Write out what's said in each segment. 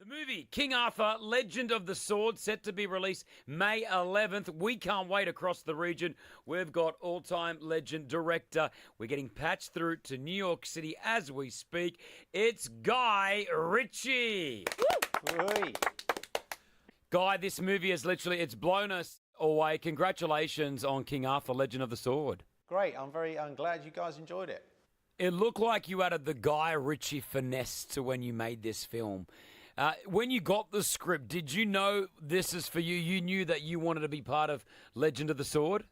The movie King Arthur, Legend of the Sword, set to be released May 11th. We can't wait across the region. We've got all-time legend director. We're getting patched through to New York City as we speak. It's Guy Ritchie. Oi. Guy, this movie has it's blown us away. Congratulations on King Arthur, Legend of the Sword. Great. I'm glad you guys enjoyed it. It looked like you added the Guy Ritchie finesse to when you made this film. When you got the script, did you know this is for you? You knew that you wanted to be part of Legend of the Sword?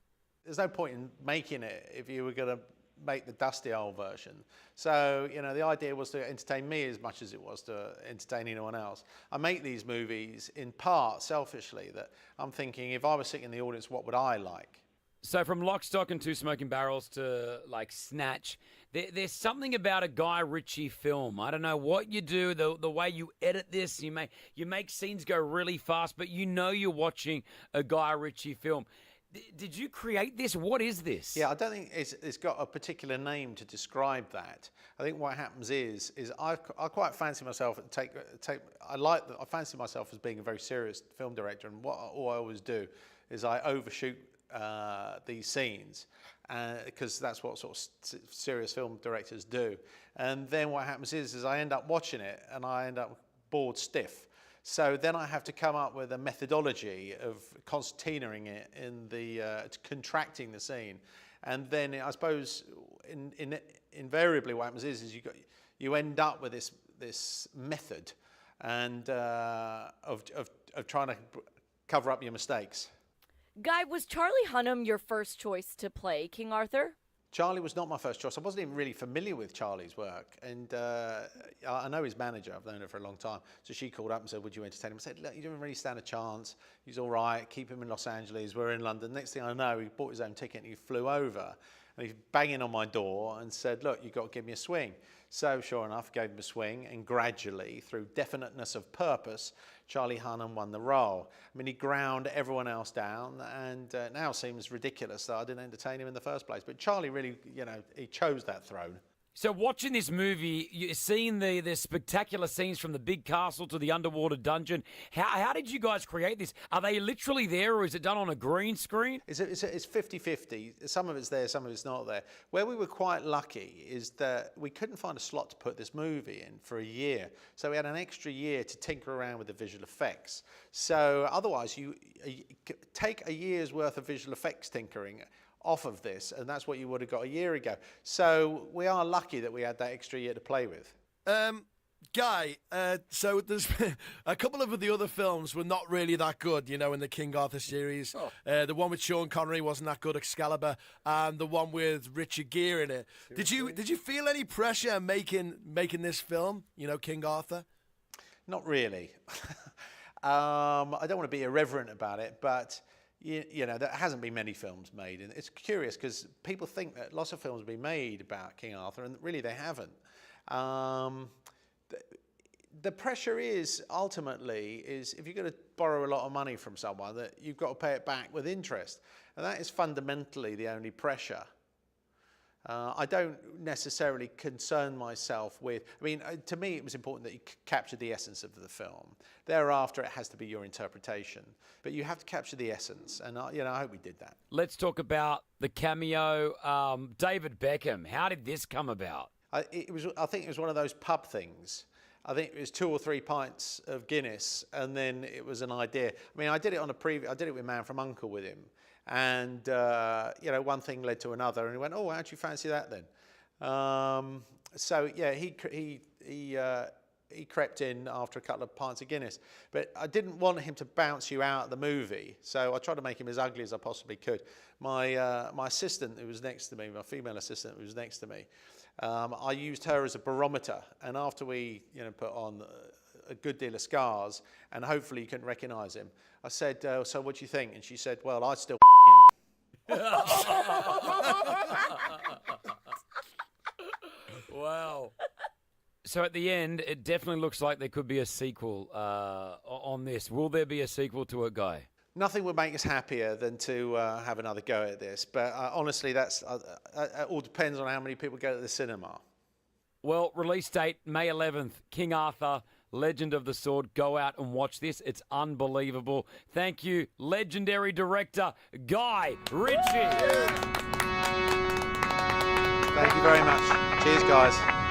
There's no point in making it if you were going to make the dusty old version. So, the idea was to entertain me as much as it was to entertain anyone else. I make these movies in part selfishly, that I'm thinking if I was sitting in the audience, what would I like? So from Lock, Stock and Two Smoking Barrels to Snatch, there's something about a Guy Ritchie film. I don't know what you do, the way you edit this, you make scenes go really fast, but you're watching a Guy Ritchie film. Did you create this? What is this? Yeah, I don't think it's got a particular name to describe that. I think what happens is I quite fancy myself I fancy myself as being a very serious film director, and all I always do is I overshoot these scenes because that's what sort of serious film directors do. And then what happens is I end up watching it and I end up bored stiff. So then I have to come up with a methodology of concertinaing it contracting the scene. And then I suppose invariably what happens is you end up with this method and of trying to cover up your mistakes. Guy, was Charlie Hunnam your first choice to play King Arthur? Charlie was not my first choice. I wasn't even really familiar with Charlie's work. And I know his manager. I've known her for a long time. So she called up and said, would you entertain him? I said, look, you don't really stand a chance. He's all right. Keep him in Los Angeles. We're in London. Next thing I know, he bought his own ticket and he flew over. And he's banging on my door and said, look, you've got to give me a swing. So sure enough, gave him a swing. And gradually, through definiteness of purpose, Charlie Hunnam won the role. I mean, he ground everyone else down, and it now seems ridiculous that I didn't entertain him in the first place. But Charlie really, he chose that throne. So watching this movie, you're seeing the spectacular scenes from the big castle to the underwater dungeon. How did you guys create this? Are they literally there, or is it done on a green screen? It's 50-50. Some of it's there, some of it's not there. Where we were quite lucky is that we couldn't find a slot to put this movie in for a year. So we had an extra year to tinker around with the visual effects. So otherwise, you take a year's worth of visual effects tinkering off of this, and that's what you would have got a year ago. So we are lucky that we had that extra year to play with. Guy, so there's a couple of the other films were not really that good, in the King Arthur series. Oh. The one with Sean Connery wasn't that good, Excalibur, and the one with Richard Gere in it. Seriously? Did you feel any pressure making this film, King Arthur? Not really. I don't want to be irreverent about it, but there hasn't been many films made. And it's curious because people think that lots of films have been made about King Arthur, and really they haven't. The pressure is, ultimately, if you're going to borrow a lot of money from someone, that you've got to pay it back with interest. And that is fundamentally the only pressure. I don't necessarily concern myself with, to me it was important that you captured the essence of the film. Thereafter it has to be your interpretation. But you have to capture the essence, and I hope we did that. Let's talk about the cameo. David Beckham, how did this come about? I think it was one of those pub things. I think it was 2 or 3 pints of Guinness, and then it was an idea. I did it I did it with Man from U.N.C.L.E. with him. And, one thing led to another, and he went, oh, how'd you fancy that then? So, yeah, he crept in after a couple of pints of Guinness. But I didn't want him to bounce you out of the movie, so I tried to make him as ugly as I possibly could. My assistant who was next to me, my female assistant who was next to me, I used her as a barometer, and after we put on a good deal of scars, and hopefully you couldn't recognise him, I said, so what do you think? And she said, well, I'd still him. Wow. So at the end, it definitely looks like there could be a sequel on this. Will there be a sequel to it, Guy? Nothing would make us happier than to have another go at this. But honestly, it all depends on how many people go to the cinema. Well, release date, May 11th, King Arthur, Legend of the Sword. Go out and watch this. It's unbelievable. Thank you, legendary director Guy Ritchie. Thank you very much. Cheers, guys.